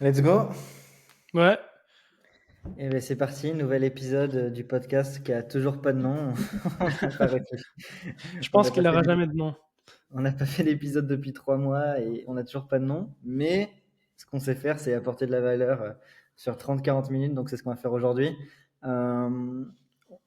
Let's go. Ouais, Et ben c'est parti, nouvel épisode du podcast qui a toujours pas de nom. On n'a pas réfléchi. je On pense n'a qu'il pas fait n'aura d'ép- jamais de nom. on n'a pas fait d'épisode depuis 3 mois et on n'a toujours pas de nom. Mais ce qu'on sait faire, c'est apporter de la valeur sur 30-40 minutes. Donc c'est ce qu'on va faire aujourd'hui. Euh,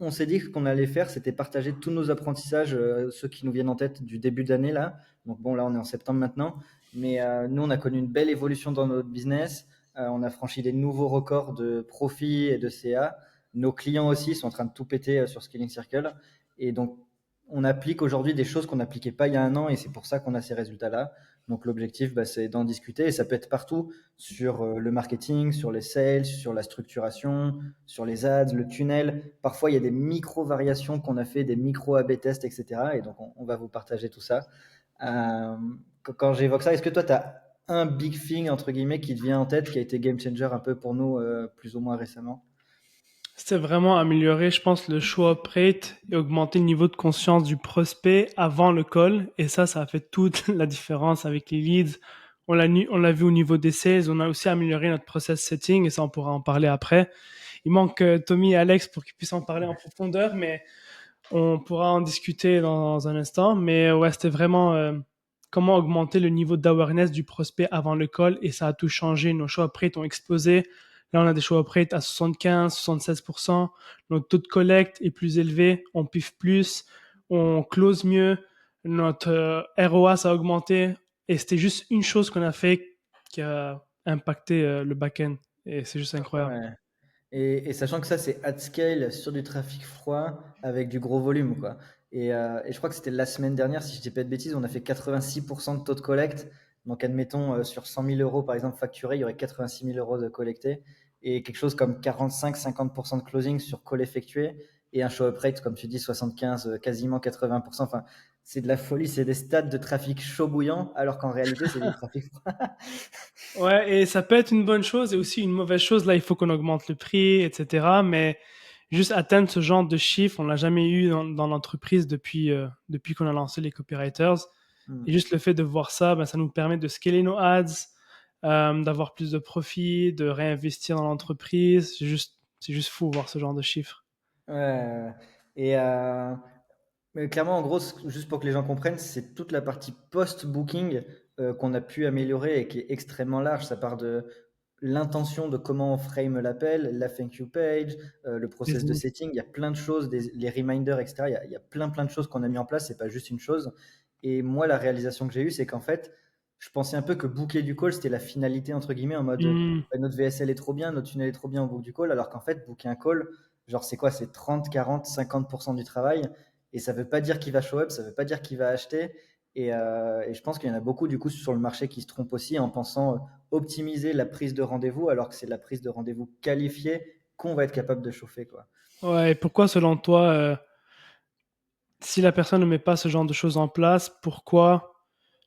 on s'est dit que ce qu'on allait faire, c'était partager tous nos apprentissages, ceux qui nous viennent en tête du début d'année là. Donc bon, là on est en septembre maintenant. Mais nous, on a connu une belle évolution dans notre business. On a franchi des nouveaux records de profit et de CA. Nos clients aussi sont en train de tout péter sur Scaling Circle. Et donc, on applique aujourd'hui des choses qu'on n'appliquait pas il y a un an et c'est pour ça qu'on a ces résultats-là. Donc, l'objectif, bah, c'est d'en discuter et ça peut être partout sur le marketing, sur les sales, sur la structuration, sur les ads, le tunnel. Parfois, il y a des micro-variations qu'on a fait, des micro-AB tests, etc. Et donc, on va vous partager tout ça. Euh, quand j'évoque ça, est-ce que toi, tu as un big thing, entre guillemets, qui te vient en tête, qui a été game changer un peu pour nous, plus ou moins récemment? C'est vraiment améliorer, je pense, le show up rate et augmenter le niveau de conscience du prospect avant le call. Et ça a fait toute la différence avec les leads. On l'a vu au niveau des sales. On a aussi amélioré notre process setting et ça, on pourra en parler après. Il manque Tommy et Alex pour qu'ils puissent en parler en profondeur, mais on pourra en discuter dans un instant. Mais ouais, c'était vraiment comment augmenter le niveau d'awareness du prospect avant le call et ça a tout changé. Nos show up rates ont explosé. Là, on a des show up rates à 75, 76%. Notre taux de collecte est plus élevé. On piffe plus. On close mieux. Notre ROAS a augmenté. Et c'était juste une chose qu'on a fait qui a impacté le back-end. Et c'est juste incroyable. Ouais. Et sachant que ça, c'est at scale sur du trafic froid avec du gros volume, quoi. Et je crois que c'était la semaine dernière, si je dis pas de bêtises, on a fait 86% de taux de collecte. Donc, admettons, sur 100 000 euros, par exemple, facturés, il y aurait 86 000 euros de collectés. Et quelque chose comme 45-50% de closing sur call effectué. Et un show-up rate, comme tu dis, 75, quasiment 80%. Enfin, c'est de la folie, c'est des stats de trafic chaud bouillant, alors qu'en réalité, c'est du trafic froid. Ouais, et ça peut être une bonne chose et aussi une mauvaise chose. Là, il faut qu'on augmente le prix, etc. Mais juste atteindre ce genre de chiffre, on l'a jamais eu dans l'entreprise depuis qu'on a lancé les copywriters. Et Hmm. juste le fait de voir ça, ben, ça nous permet de scaler nos ads, d'avoir plus de profit, de réinvestir dans l'entreprise. C'est juste fou voir ce genre de chiffres. Ouais. Et, mais clairement, en gros, juste pour que les gens comprennent, c'est toute la partie post-booking qu'on a pu améliorer et qui est extrêmement large. Ça part de l'intention de comment on frame l'appel, la thank you page, le process de Business. setting. Il y a plein de choses, les reminders, etc. Il y a plein de choses qu'on a mis en place. C'est pas juste une chose. Et moi, la réalisation que j'ai eue, c'est qu'en fait, je pensais un peu que booker du call, c'était la finalité, entre guillemets, en mode Hmm. notre VSL est trop bien, notre tunnel est trop bien, on book du call. Alors qu'en fait, booker un call, genre, c'est quoi? C'est 30, 40, 50% du travail. Et ça veut pas dire qu'il va show up, ça veut pas dire qu'il va acheter. Et je pense qu'il y en a beaucoup du coup sur le marché qui se trompent aussi en pensant optimiser la prise de rendez-vous alors que c'est la prise de rendez-vous qualifiée qu'on va être capable de chauffer, quoi. Ouais, et pourquoi, selon toi, si la personne ne met pas ce genre de choses en place, pourquoi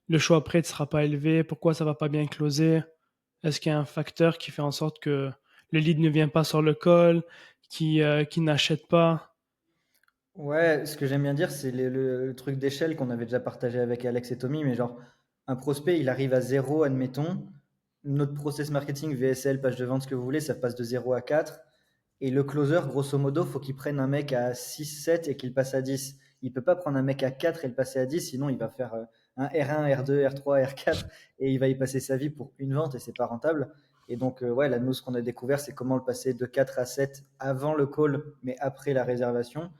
le choix après ne sera pas élevé? Pourquoi ça va pas bien closer? Est-ce qu'il y a un facteur qui fait en sorte que le lead ne vient pas sur le call, qui n'achète pas? Ouais, ce que j'aime bien dire, c'est le truc d'échelle qu'on avait déjà partagé avec Alex et Tommy, mais genre, un prospect, il arrive à zéro, admettons. Notre process marketing, VSL, page de vente, ce que vous voulez, ça passe de 0 à 4. Et le closer, grosso modo, faut qu'il prenne un mec à 6, 7 et qu'il passe à 10. Il peut pas prendre un mec à 4 et le passer à 10, sinon il va faire un R1, R2, R3, R4 et il va y passer sa vie pour une vente et c'est pas rentable. Et donc, ouais, là, nous, ce qu'on a découvert, c'est comment le passer de 4 à 7 avant le call, mais après la réservation.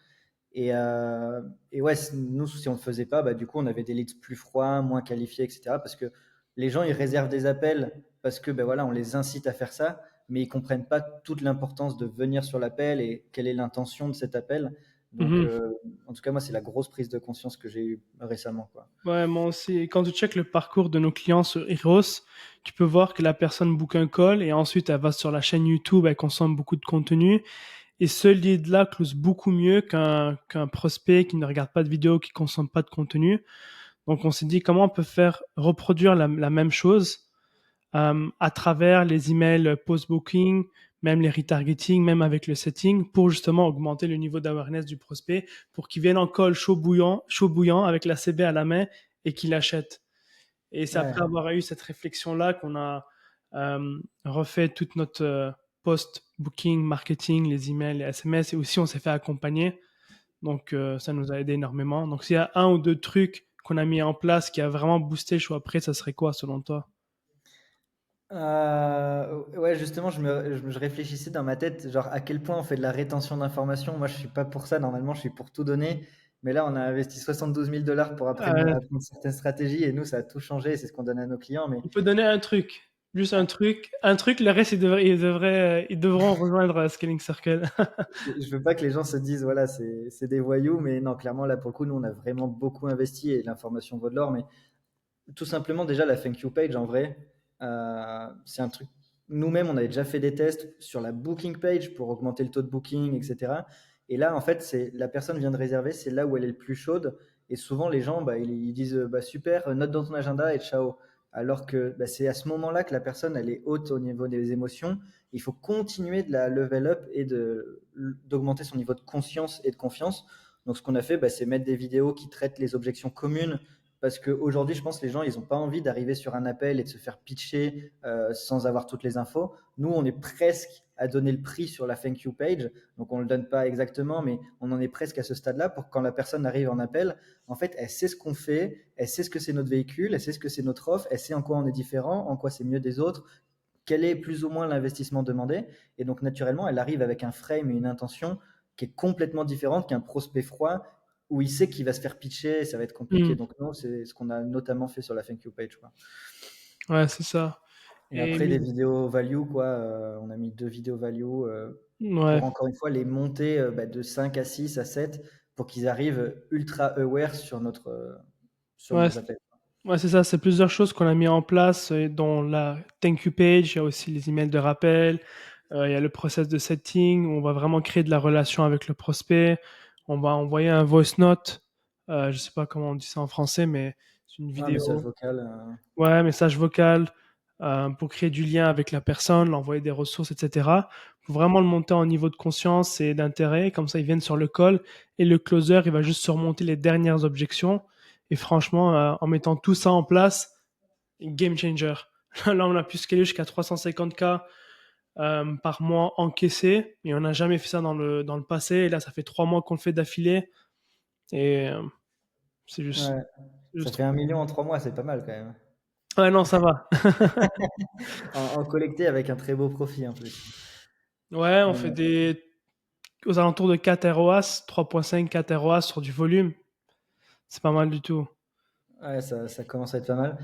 Et ouais, nous, si on ne le faisait pas, bah, du coup, on avait des leads plus froids, moins qualifiés, etc. Parce que les gens, ils réservent des appels parce que, ben voilà, on les incite à faire ça, mais ils comprennent pas toute l'importance de venir sur l'appel et quelle est l'intention de cet appel. Donc, Mhm. en tout cas, moi, c'est la grosse prise de conscience que j'ai eue récemment, quoi. Ouais, moi aussi. Quand tu checkes le parcours de nos clients sur Eros, tu peux voir que la personne book un call et ensuite elle va sur la chaîne YouTube, elle consomme beaucoup de contenu. Et ce lead-là close beaucoup mieux qu'un prospect qui ne regarde pas de vidéo, qui consomme pas de contenu. Donc on s'est dit comment on peut faire reproduire la même chose à travers les emails post-booking, même les retargeting, même avec le setting, pour justement augmenter le niveau d'awareness du prospect, pour qu'il vienne en call chaud bouillant avec la CB à la main et qu'il achète. Et c'est après Ouais. avoir eu cette réflexion-là qu'on a refait toute notre post-booking, marketing, les emails, les SMS, et aussi on s'est fait accompagner. Donc ça nous a aidé énormément. Donc s'il y a un ou deux trucs qu'on a mis en place qui a vraiment boosté le choix après, ça serait quoi selon toi? Ouais, justement, je réfléchissais dans ma tête, genre à quel point on fait de la rétention d'informations. Moi, je suis pas pour ça. Normalement, je suis pour tout donner. Mais là, on a investi 72 000 $ pour Euh, apprendre certaines stratégies et nous, ça a tout changé. C'est ce qu'on donne à nos clients. Mais on peut donner un truc, juste un truc, le reste ils devront rejoindre Scaling Circle. je veux pas que les gens se disent, voilà, c'est des voyous. Mais non, clairement, là, pour le coup, nous, on a vraiment beaucoup investi et l'information vaut de l'or. Mais tout simplement, déjà, la thank you page, en vrai, c'est un truc. Nous-mêmes, on avait déjà fait des tests sur la booking page pour augmenter le taux de booking, etc. Et là, en fait, c'est la personne vient de réserver, c'est là où elle est le plus chaude. Et souvent, les gens, bah, ils disent bah, super, note dans ton agenda et ciao. Alors que bah, c'est à ce moment-là que la personne, elle est haute au niveau des émotions. Il faut continuer de la level up et d'augmenter son niveau de conscience et de confiance. Donc, ce qu'on a fait, bah, c'est mettre des vidéos qui traitent les objections communes parce qu'aujourd'hui, je pense que les gens, ils n'ont pas envie d'arriver sur un appel et de se faire pitcher sans avoir toutes les infos. Nous, on est presque à donner le prix sur la thank you page. Donc, on ne le donne pas exactement, mais on en est presque à ce stade-là pour que quand la personne arrive en appel, en fait, elle sait ce qu'on fait, elle sait ce que c'est notre véhicule, elle sait ce que c'est notre offre, elle sait en quoi on est différent, en quoi c'est mieux des autres, quel est plus ou moins l'investissement demandé. Et donc, naturellement, elle arrive avec un frame et une intention qui est complètement différente qu'un prospect froid où il sait qu'il va se faire pitcher et ça va être compliqué. Hmm. Donc, non, c'est ce qu'on a notamment fait sur la thank you page, quoi. Ouais, c'est ça. Et Et après, des vidéos value, quoi. On a mis 2 vidéos value ouais, pour encore une fois les monter bah, de 5 à 6 à 7 pour qu'ils arrivent ultra aware sur ouais, nos appels. ouais, c'est ça. C'est plusieurs choses qu'on a mis en place, dont la thank you page. Il y a aussi les emails de rappel. Il y a le process de setting. Où on va vraiment créer de la relation avec le prospect. On va envoyer un voice note. Je sais pas comment on dit ça en français, mais c'est une Un message vidéo. vocal. Ouais, message vocal pour créer du lien avec la personne, l'envoyer des ressources, etc. Pour vraiment le monter en niveau de conscience et d'intérêt. Comme ça, ils viennent sur le call et le closer, il va juste surmonter les dernières objections. Et franchement, en mettant tout ça en place, game changer. Là, on a pu scaler jusqu'à 350K par mois encaissé. Et on n'a jamais fait ça dans le passé. Et là, ça fait 3 mois qu'on le fait d'affilée. Et c'est juste, Ouais. c'est Ça juste fait trop. 1 million en 3 mois, c'est pas mal quand même. Ouais, non, ça va. En collecté avec un très beau profit en plus. Ouais, on fait Ouais. aux alentours de 4 ROAS, 3,5, 4 ROAS sur du volume. C'est pas mal du tout. Ouais, ça commence à être pas mal.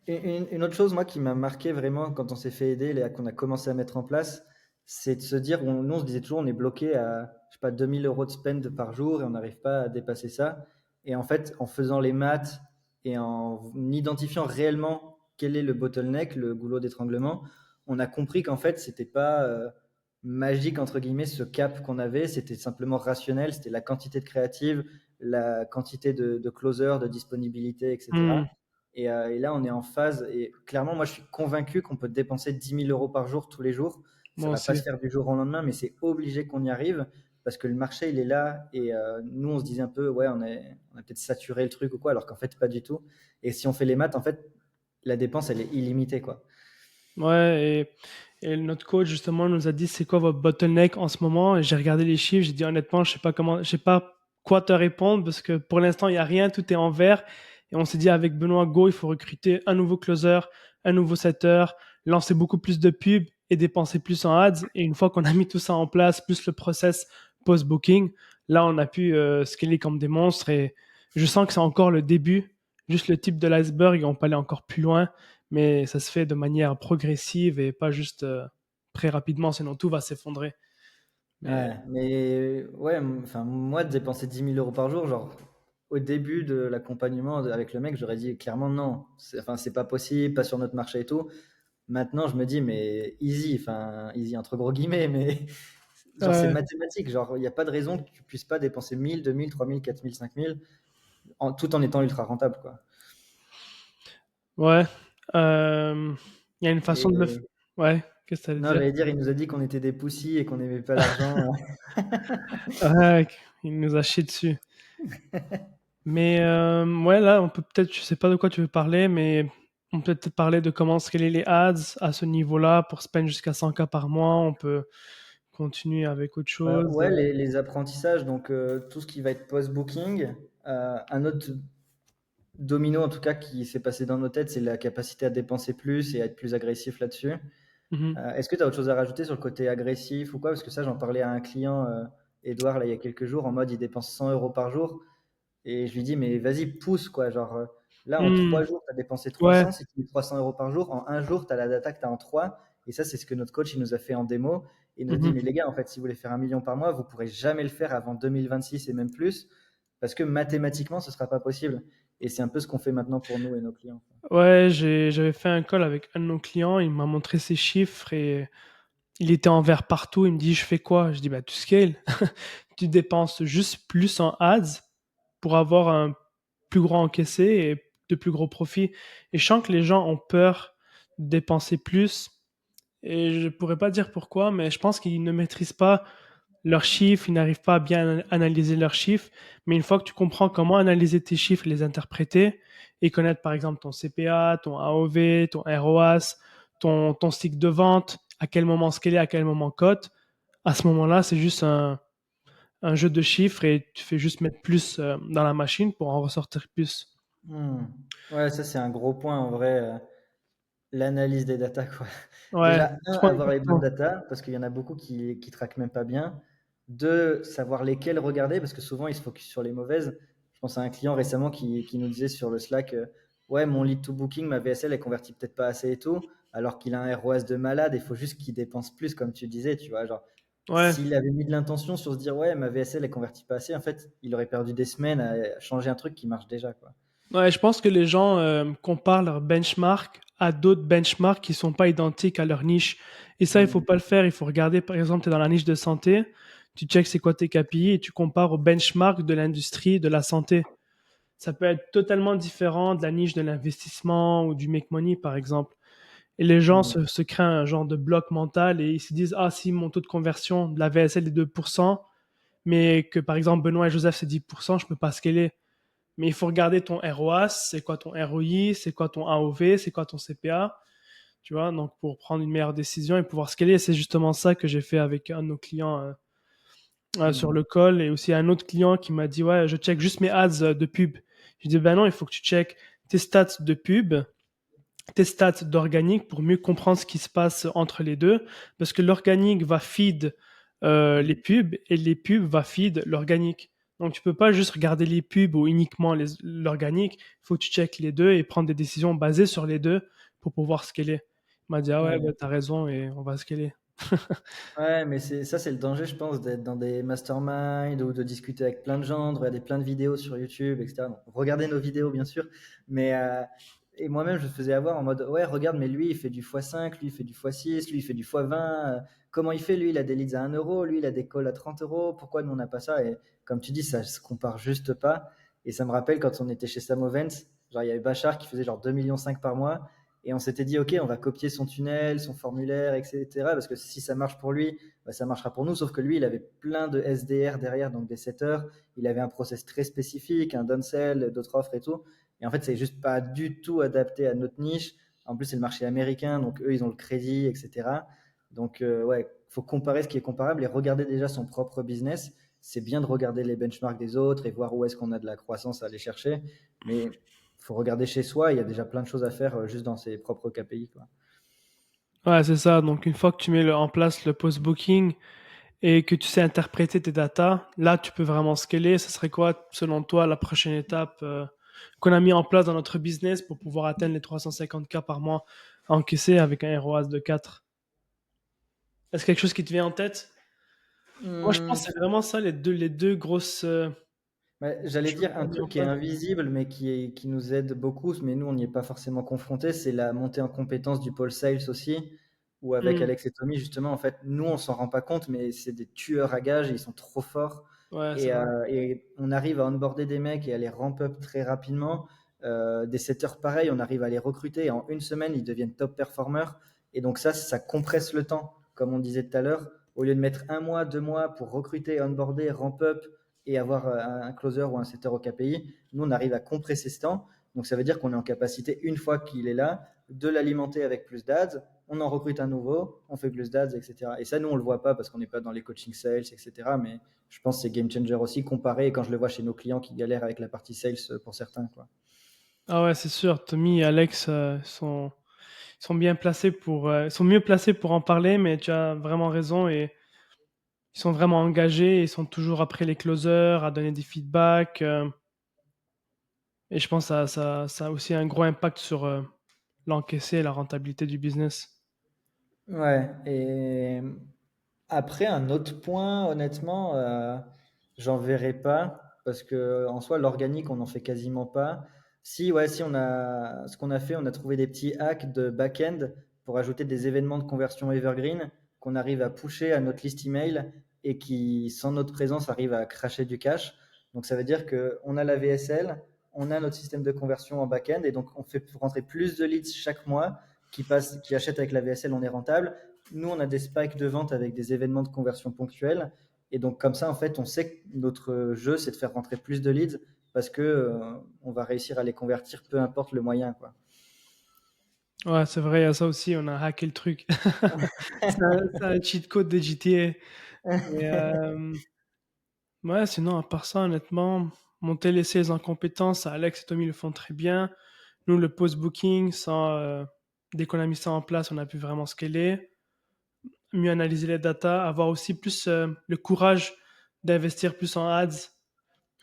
Une autre chose, moi, qui m'a marqué vraiment quand on s'est fait aider, qu'on a commencé à mettre en place, c'est de se dire, nous, on se disait toujours, on est bloqué à, je sais pas, 2 000 € de spend par jour et on n'arrive pas à dépasser ça. Et en fait, en faisant les maths et en identifiant réellement quel est le bottleneck, le goulot d'étranglement, on a compris qu'en fait, c'était pas magique, entre guillemets, ce cap qu'on avait, c'était simplement rationnel, c'était la quantité de créatives, la quantité de closers, de disponibilité, Hmm, etc. Et là, on est en phase. Et clairement, moi, je suis convaincu qu'on peut dépenser 10 000 € par jour, tous les jours. Ça moi va pas aussi. se faire du jour au lendemain, mais c'est obligé qu'on y arrive parce que le marché, il est là. Et nous, on se disait un peu, ouais, on a peut-être saturé le truc ou quoi, alors qu'en fait, pas du tout. Et si on fait les maths, en fait, la dépense, elle est illimitée, quoi. Ouais, et notre coach, justement, nous a dit c'est quoi votre bottleneck en ce moment. Et j'ai regardé les chiffres, j'ai dit honnêtement, je sais pas quoi te répondre parce que pour l'instant, il n'y a rien, tout est en vert. Et on s'est dit avec Benoît Go, il faut recruter un nouveau closer, un nouveau setter, lancer beaucoup plus de pubs et dépenser plus en ads. Et une fois qu'on a mis tout ça en place, plus le process post-booking, là, on a pu scaler comme des monstres. Et je sens que c'est encore le début, juste le type de l'iceberg et on peut aller encore plus loin, mais ça se fait de manière progressive et pas juste très rapidement, sinon tout va s'effondrer. Mais Ouais, mais ouais, enfin, moi, de dépenser 10 000 € par jour, genre, au début de l'accompagnement avec le mec, j'aurais dit clairement non. Enfin, c'est pas possible, pas sur notre marché et tout. Maintenant, je me dis, mais easy, enfin, easy entre gros guillemets, mais genre, c'est euh, mathématique. Genre, il n'y a pas de raison que tu puisses pas dépenser 1000, 2000, 3000, 4000, 5000, tout en étant ultra rentable, quoi. ouais, euh, il y a une façon de le faire. Et Ouais, qu'est-ce que ça veut non, dire? j'allais dire, il nous a dit qu'on était des poussis et qu'on n'aimait pas l'argent. Ouais, il nous a chié dessus. Mais ouais, là, on peut peut-être, je sais pas de quoi tu veux parler, mais on peut peut-être parler de comment scaler les ads à ce niveau-là pour spend jusqu'à 100K par mois. On peut continuer avec autre chose. Ouais, les apprentissages, donc tout ce qui va être post-booking. Un autre domino, en tout cas, qui s'est passé dans nos têtes, c'est la capacité à dépenser plus et à être plus agressif là-dessus. Mhm. Est-ce que tu as autre chose à rajouter sur le côté agressif ou quoi? Parce que ça, j'en parlais à un client, Edouard, là, il y a quelques jours, en mode il dépense 100 euros par jour. Et je lui dis, mais vas-y, pousse, quoi. Genre, là, en Hmm. 3 jours, tu as dépensé Ouais. 300. Si tu mets 300 euros par jour, en un jour, tu as la data que tu as en 3. Et ça, c'est ce que notre coach, il nous a fait en démo. Il nous a dit, Mhm. mais les gars, en fait, si vous voulez faire 1 million par mois, vous pourrez jamais le faire avant 2026 et même plus. Parce que mathématiquement, ce sera pas possible. Et c'est un peu ce qu'on fait maintenant pour nous et nos clients. Ouais, j'avais fait un call avec un de nos clients, il m'a montré ses chiffres et il était en vert partout. Il me dit, je fais quoi? Je dis, bah, tu scales. Tu dépenses juste plus en ads pour avoir un plus grand encaissé et de plus gros profits. Et je sens que les gens ont peur de dépenser plus. Et je pourrais pas dire pourquoi, mais je pense qu'ils ne maîtrisent pas leurs chiffres, ils n'arrivent pas à bien analyser leurs chiffres. Mais une fois que tu comprends comment analyser tes chiffres, les interpréter et connaître par exemple ton CPA, ton AOV, ton ROAS, ton cycle de vente, à quel moment scaler, à quel moment cote, à ce moment-là, c'est juste un jeu de chiffres et tu fais juste mettre plus dans la machine pour en ressortir plus. Hmm. Ouais, ça, c'est un gros point en vrai. L'analyse des datas, quoi. Ouais, Déjà, un, trop avoir les bonnes important. datas, parce qu'il y en a beaucoup qui traquent même pas bien. Deux, savoir lesquelles regarder, parce que souvent, ils se focusent sur les mauvaises. Je pense à un client récemment qui nous disait sur le Slack, ouais, mon lead to booking, ma VSL, elle convertit peut-être pas assez et tout, alors qu'il a un ROAS de malade, il faut juste qu'il dépense plus, comme tu disais, tu vois. Genre, Ouais. s'il avait mis de l'intention sur se dire, ouais, ma VSL, elle convertit pas assez, en fait, il aurait perdu des semaines à changer un truc qui marche déjà, quoi. Ouais, je pense que les gens comparent leurs benchmarks à d'autres benchmarks qui sont pas identiques à leur niche. Et ça, il faut Hmm. pas le faire. Il faut regarder, par exemple, tu es dans la niche de santé, tu checks c'est quoi tes KPI et tu compares au benchmark de l'industrie de la santé. Ça peut être totalement différent de la niche de l'investissement ou du make money, par exemple. Et les gens Hmm. se créent un genre de bloc mental et ils se disent, ah, si mon taux de conversion de la VSL est 2%, mais que par exemple Benoît et Joseph c'est 10%, je peux pas scaler. Mais il faut regarder ton ROAS, c'est quoi ton ROI, c'est quoi ton AOV, c'est quoi ton CPA, tu vois, donc pour prendre une meilleure décision et pouvoir scaler. C'est justement ça que j'ai fait avec un de nos clients sur Hmm. le call et aussi un autre client qui m'a dit, ouais, je check juste mes ads de pub. Je dis, ben non, il faut que tu check tes stats de pub, tes stats d'organique pour mieux comprendre ce qui se passe entre les deux, parce que l'organique va feed les pubs et les pubs va feed l'organique. Donc tu peux pas juste regarder les pubs ou uniquement l'organique, il faut que tu checkes les deux et prendre des décisions basées sur les deux pour pouvoir scaler. Il m'a dit ah ouais, Ouais. bah, t'as raison et on va scaler. Ouais, mais c'est le danger, je pense, d'être dans des masterminds ou de discuter avec plein de gens, de regarder plein de vidéos sur YouTube, etc. Donc, regardez nos vidéos, bien sûr. Mais, et moi-même, je me faisais avoir en mode, ouais, regarde, mais lui, il fait du x5, lui, il fait du x6, lui, il fait du x20. Comment il fait? Lui, il a des leads à 1 euro, lui, il a des calls à 30 euros. Pourquoi nous, on n'a pas ça? Et comme tu dis, ça se compare juste pas. Et ça me rappelle quand on était chez Samovent, genre, il y avait Bachar qui faisait genre 2,5 millions par mois. Et on s'était dit, OK, on va copier son tunnel, son formulaire, etc. Parce que si ça marche pour lui, bah, ça marchera pour nous. Sauf que lui, il avait plein de SDR derrière, donc des setters. Il avait un process très spécifique, un downsell, d'autres offres et tout. Et en fait, c'est juste pas du tout adapté à notre niche. En plus, c'est le marché américain, donc eux, ils ont le crédit, etc. Donc, ouais, faut comparer ce qui est comparable et regarder déjà son propre business. C'est bien de regarder les benchmarks des autres et voir où est-ce qu'on a de la croissance à aller chercher. Mais faut regarder chez soi, il y a déjà plein de choses à faire juste dans ses propres KPI, quoi. Ouais, c'est ça. Donc une fois que tu mets en place le post-booking et que tu sais interpréter tes datas, là tu peux vraiment scaler. Ce serait quoi, selon toi, la prochaine étape qu'on a mis en place dans notre business pour pouvoir atteindre les 350K par mois encaissés avec un ROAS de 4? Est-ce quelque chose qui te vient en tête? Moi, je pense Hmm, que c'est vraiment ça les deux grosses ouais, j'allais choses dire qu'on un a mis en truc qui est place. invisible, mais qui nous aide beaucoup, mais nous, on n'y est pas forcément confronté, c'est la montée en compétence du pôle sales aussi, où avec Hmm. Alex et Tommy, justement, en fait, nous, on s'en rend pas compte, mais c'est des tueurs à gages, ils sont trop forts. Ouais, c'est vrai. Et on arrive à onboarder des mecs et à les ramp up très rapidement. Des setters pareils, on arrive à les recruter et en une semaine, ils deviennent top performers. Et donc ça compresse le temps, comme on disait tout à l'heure. Au lieu de mettre 1 mois, 2 mois pour recruter, onboarder, ramp up, et avoir un closer ou un setter au KPI. Nous, on arrive à compresser ce temps. Donc ça veut dire qu'on est en capacité, une fois qu'il est là, de l'alimenter avec plus d'ads, on en recrute un nouveau, on fait plus d'ads, etc. Et ça, nous, on le voit pas parce qu'on n'est pas dans les coaching sales, etc. Mais je pense que c'est game changer aussi comparé quand je le vois chez nos clients qui galèrent avec la partie sales pour certains, quoi. Ah ouais, c'est sûr. Tommy et Alex sont bien placés sont mieux placés pour en parler, mais tu as vraiment raison et ils sont vraiment engagés. Ils sont toujours après les closers à donner des feedbacks. Et je pense que ça a aussi un gros impact sur l'encaissé et la rentabilité du business. Ouais, et après, un autre point, honnêtement, j'en verrai pas parce que en soi, l'organique, on n'en fait quasiment pas. Si, ouais, si ce qu'on a fait, on a trouvé des petits hacks de back-end pour ajouter des événements de conversion evergreen qu'on arrive à pusher à notre liste email et qui, sans notre présence, arrivent à cracher du cash. Donc, ça veut dire que on a la VSL, on a notre système de conversion en back-end et donc on fait rentrer plus de leads chaque mois qui achètent avec la VSL, on est rentable. Nous, on a des spikes de vente avec des événements de conversion ponctuels. Et donc, comme ça, en fait, on sait que notre jeu, c'est de faire rentrer plus de leads parce que on va réussir à les convertir, peu importe le moyen, quoi. Ouais, c'est vrai, il y a ça aussi. On a hacké le truc. C'est un cheat code de GTA. Et, ouais, sinon, à part ça, honnêtement, monter les sales en compétences, Alex et Tommy le font très bien. Nous, le post-booking, dès qu'on a mis ça en place, on a pu vraiment scaler, mieux analyser les datas, avoir aussi plus le courage d'investir plus en ads,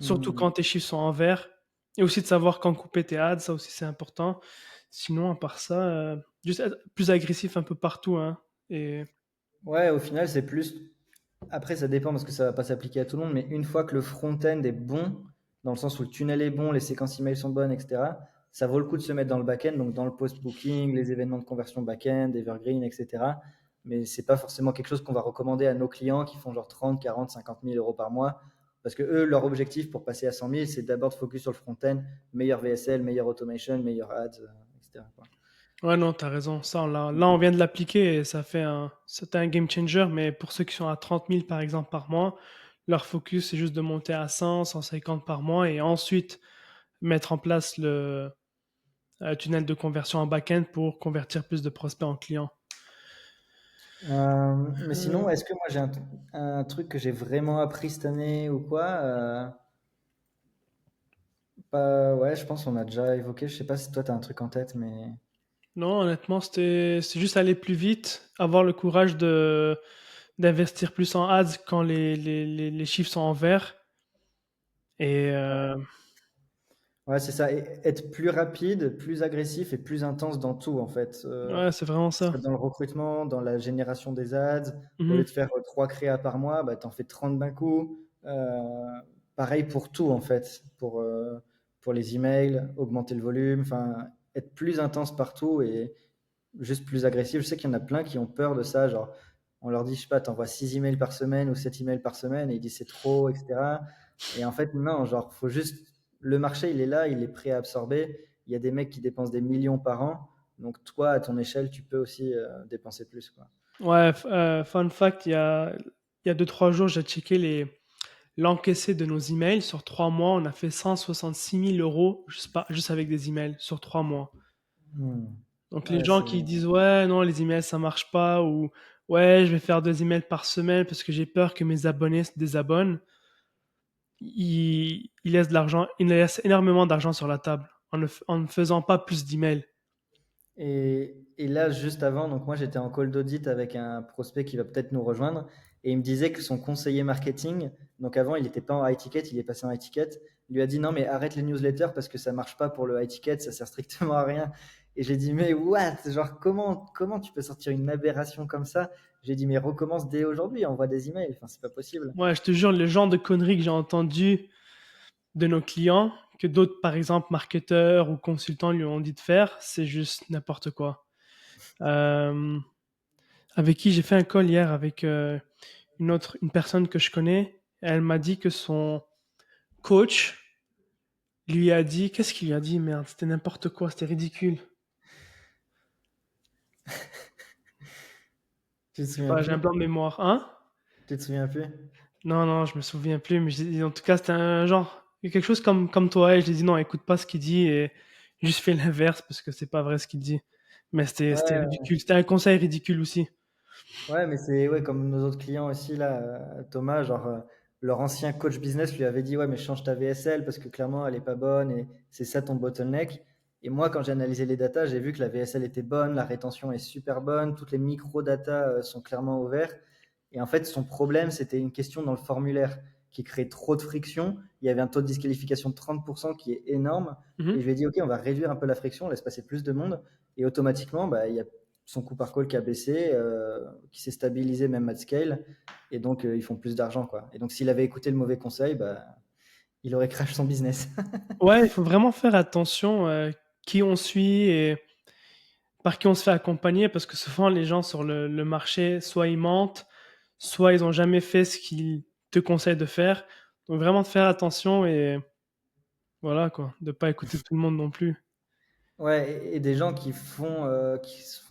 surtout Hmm. quand tes chiffres sont en vert, et aussi de savoir quand couper tes ads, ça aussi c'est important. Sinon, à part ça, juste être plus agressif un peu partout, hein. Et Ouais, au final, c'est plus. Après, ça dépend parce que ça va pas s'appliquer à tout le monde, mais une fois que le front-end est bon, dans le sens où le tunnel est bon, les séquences email sont bonnes, etc., ça vaut le coup de se mettre dans le back-end, donc dans le post-booking, les événements de conversion back-end, Evergreen, etc. Mais c'est pas forcément quelque chose qu'on va recommander à nos clients qui font genre 30, 40, 50 000 euros par mois. Parce que eux, leur objectif pour passer à 100 000, c'est d'abord de focus sur le front-end, meilleur VSL, meilleure automation, meilleur ads, etc., quoi. ouais, non, t'as raison. Là, on vient de l'appliquer et c'était un game changer, mais pour ceux qui sont à 30 000 par exemple par mois, leur focus c'est juste de monter à 100, 150 par mois et ensuite mettre en place le tunnel de conversion en back-end pour convertir plus de prospects en clients. Mais sinon, Euh, est-ce que moi j'ai un truc que j'ai vraiment appris cette année ou quoi? Ouais, je pense qu'on a déjà évoqué. Je sais pas si toi tu as un truc en tête, mais. non, honnêtement, c'est juste aller plus vite, avoir le courage d'investir plus en ads quand les chiffres sont en vert. Et Ouais, c'est ça. Et être plus rapide, plus agressif et plus intense dans tout, en fait. ouais, c'est vraiment Que ce ça. soit dans le recrutement, dans la génération des ads. Au lieu Mhm. de faire 3 créas par mois, bah, tu en fais 30 d'un coup. Pareil pour tout, en fait. Pour les emails, augmenter le volume, enfin, être plus intense partout et juste plus agressif. Je sais qu'il y en a plein qui ont peur de ça. Genre, on leur dit, je sais pas, t'envoies 6 emails par semaine ou 7 emails par semaine et ils disent c'est trop, etc. Et en fait, non, genre, faut juste. Le marché, il est là, il est prêt à absorber. Il y a des mecs qui dépensent des millions par an. Donc, toi, à ton échelle, tu peux aussi dépenser plus, quoi. Ouais, fun fact, il y a 2, 3 jours, j'ai checké l'encaissé de nos emails. Sur 3 mois, on a fait 166 000 euros juste avec des emails sur 3 mois. Hmm. Donc les Ouais, gens c'est. qui disent ouais, non, les emails ça marche pas ou ouais, je vais faire 2 emails par semaine parce que j'ai peur que mes abonnés se désabonnent, ils laissent énormément d'argent sur la table en ne faisant pas plus d'emails. Et là, juste avant, donc moi j'étais en call d'audit avec un prospect qui va peut-être nous rejoindre, et il me disait que son conseiller marketing, donc avant il n'était pas en high ticket, il est passé en high ticket, lui a dit non mais arrête les newsletters parce que ça marche pas pour le high ticket, ça sert strictement à rien. Et j'ai dit mais what? Genre comment tu peux sortir une aberration comme ça? J'ai dit mais recommence dès aujourd'hui, envoie des emails, enfin c'est pas possible. Ouais, je te jure, le genre de conneries que j'ai entendu de nos clients, que d'autres, par exemple, marketeurs ou consultants lui ont dit de faire, c'est juste n'importe quoi. Euh, avec qui j'ai fait un call hier avec une personne que je connais, elle m'a dit que son coach lui a dit, qu'est-ce qu'il lui a dit? Merde, c'était n'importe quoi, c'était ridicule. Tu te Je sais souviens pas, j'ai plus? un blanc de mémoire. Hein? Tu te souviens plus? Non, non, je me souviens plus, mais en tout cas, c'était un genre, quelque chose comme toi, et je lui ai dit non, écoute pas ce qu'il dit, et juste fait l'inverse parce que c'est pas vrai ce qu'il dit. Mais c'était Ouais, ridicule. C'était un conseil ridicule aussi. ouais, mais c'est ouais, comme nos autres clients aussi, là, Thomas, genre, leur ancien coach business lui avait dit, ouais, mais change ta VSL parce que clairement, elle est pas bonne et c'est ça ton bottleneck. Et moi, quand j'ai analysé les datas, j'ai vu que la VSL était bonne, la rétention est super bonne, toutes les micro-datas sont clairement au vert. Et en fait, son problème, c'était une question dans le formulaire qui crée trop de friction. Il y avait un taux de disqualification de 30% qui est énorme. Et je Mhm. lui ai dit, OK, on va réduire un peu la friction, on laisse passer plus de monde. Et automatiquement, bah, il y a son coût par call qui a baissé, qui s'est stabilisé même at scale. Et donc, ils font plus d'argent, quoi. Et donc, s'il avait écouté le mauvais conseil, bah, il aurait crash son business. Ouais, il faut vraiment faire attention qui on suit et par qui on se fait accompagner parce que souvent les gens sur le marché, soit ils mentent, soit ils ont jamais fait ce qu'ils te conseillent de faire. Donc vraiment de faire attention et voilà quoi, de pas écouter tout le monde non plus. Ouais, et des gens qui font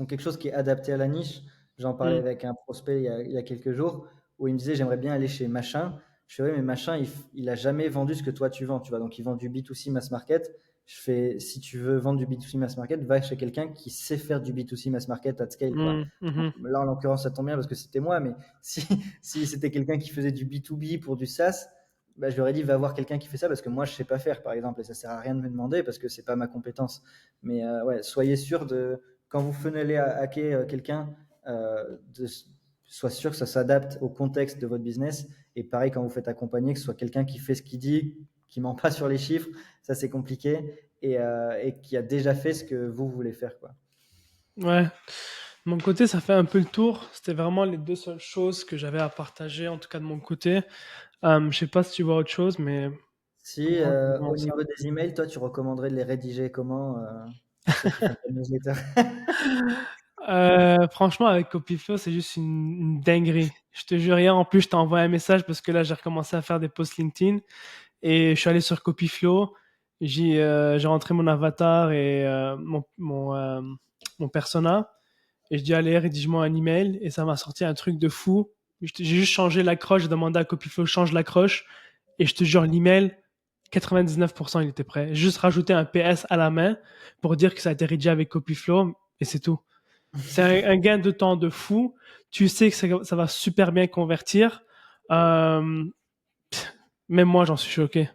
quelque chose qui est adapté à la niche. J'en parlais Mm. avec un prospect il y a quelques jours où il me disait j'aimerais bien aller chez Machin. Je fais oui, mais Machin, il a jamais vendu ce que toi tu vends, tu vois. Donc il vend du B2C mass market. Je fais si tu veux vendre du B2C mass market, va chez quelqu'un qui sait faire du B2C mass market at scale, quoi. Mm, Donc, mhm. là, en l'occurrence, ça tombe bien parce que c'était moi, mais si, si c'était quelqu'un qui faisait du B2B pour du SaaS, bah, je leur ai dit va voir quelqu'un qui fait ça parce que moi je sais pas faire, par exemple, et ça sert à rien de me demander parce que c'est pas ma compétence. Mais ouais, soyez sûr de, quand vous venez à hacker quelqu'un, soit sûr que ça s'adapte au contexte de votre business. Et pareil, quand vous faites accompagner, que ce soit quelqu'un qui fait ce qu'il dit, qui ment pas sur les chiffres, ça c'est compliqué, et qui a déjà fait ce que vous voulez faire, quoi. Ouais. De mon côté, ça fait un peu le tour. C'était vraiment les deux seules choses que j'avais à partager, en tout cas de mon côté. Je sais pas si tu vois autre chose, mais pour Si moi, c'est vraiment au ça. niveau des emails, toi, tu recommanderais de les rédiger comment pour ceux qui font pas de newsletter? Franchement, avec Copiflow, c'est juste une dinguerie. Je te jure, hier, en plus, je t'ai envoyé un message parce que là, j'ai recommencé à faire des posts LinkedIn et je suis allé sur Copiflow. J'ai rentré mon avatar et mon persona et je dis, allez, rédige-moi un email et ça m'a sorti un truc de fou. J'ai juste changé l'accroche, j'ai demandé à Copiflow, change l'accroche et je te jure, l'email, 99%, il était prêt. J'ai juste rajouté un PS à la main pour dire que ça a été rédigé avec Copiflow et c'est tout. C'est un gain de temps de fou. Tu sais que ça va super bien convertir. Euh, Même moi, j'en suis choqué.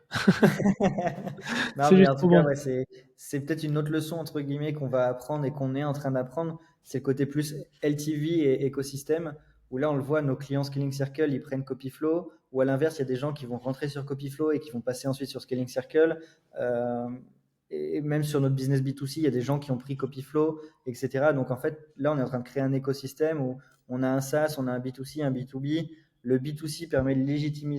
Non, C'est mais juste en tout trop cas, bon. ouais, c'est peut-être une autre leçon, entre guillemets, qu'on va apprendre et qu'on est en train d'apprendre. C'est le côté plus LTV et écosystème, où là, on le voit, nos clients Scaling Circle, ils prennent Copiflow, ou à l'inverse, il y a des gens qui vont rentrer sur Copiflow et qui vont passer ensuite sur Scaling Circle. Euh, et même sur notre business B2C, il y a des gens qui ont pris Copiflow, etc. Donc, en fait, là, on est en train de créer un écosystème où on a un SaaS, on a un B2C, un B2B. Le B2C permet de légitimer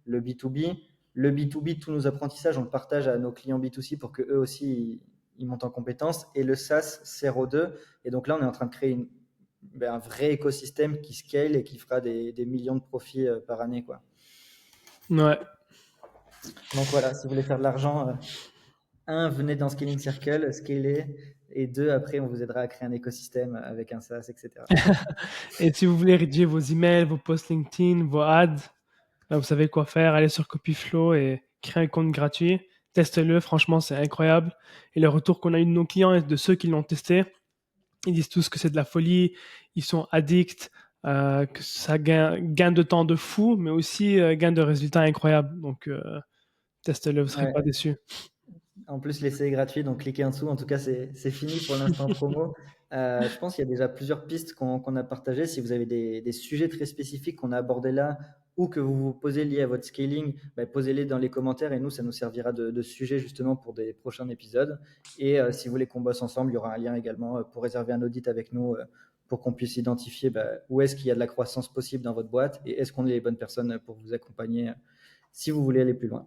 le B2B. Le B2B, tous nos apprentissages, on le partage à nos clients B2C pour que eux aussi ils montent en compétences. Et le SaaS sert aux deux. Et donc là, on est en train de créer un vrai écosystème qui scale et qui fera des millions de profits par année, quoi. Ouais. Donc voilà, si vous voulez faire de l'argent, un, venez dans Scaling Circle, scalez. Et deux, après, on vous aidera à créer un écosystème avec un SaaS, etc. Et si vous voulez rédiger vos emails, vos posts LinkedIn, vos ads, là, vous savez quoi faire. Allez sur Copiflow et créez un compte gratuit. Testez-le. Franchement, c'est incroyable. Et le retour qu'on a eu de nos clients et de ceux qui l'ont testé, ils disent tous que c'est de la folie. Ils sont addicts. Que ça gain de temps de fou, mais aussi gain de résultats incroyables. Donc, testez-le, vous ne serez Ouais. pas déçus. En plus, l'essai est gratuit, donc cliquez en dessous. En tout cas, c'est fini pour l'instant promo. Je pense qu'il y a déjà plusieurs pistes qu'on a partagées. Si vous avez des sujets très spécifiques qu'on a abordés là ou que vous vous posez liés à votre scaling, bah, posez-les dans les commentaires et nous, ça nous servira de sujet justement pour des prochains épisodes. Et si vous voulez qu'on bosse ensemble, il y aura un lien également pour réserver un audit avec nous pour qu'on puisse identifier bah, où est-ce qu'il y a de la croissance possible dans votre boîte et est-ce qu'on est les bonnes personnes pour vous accompagner si vous voulez aller plus loin.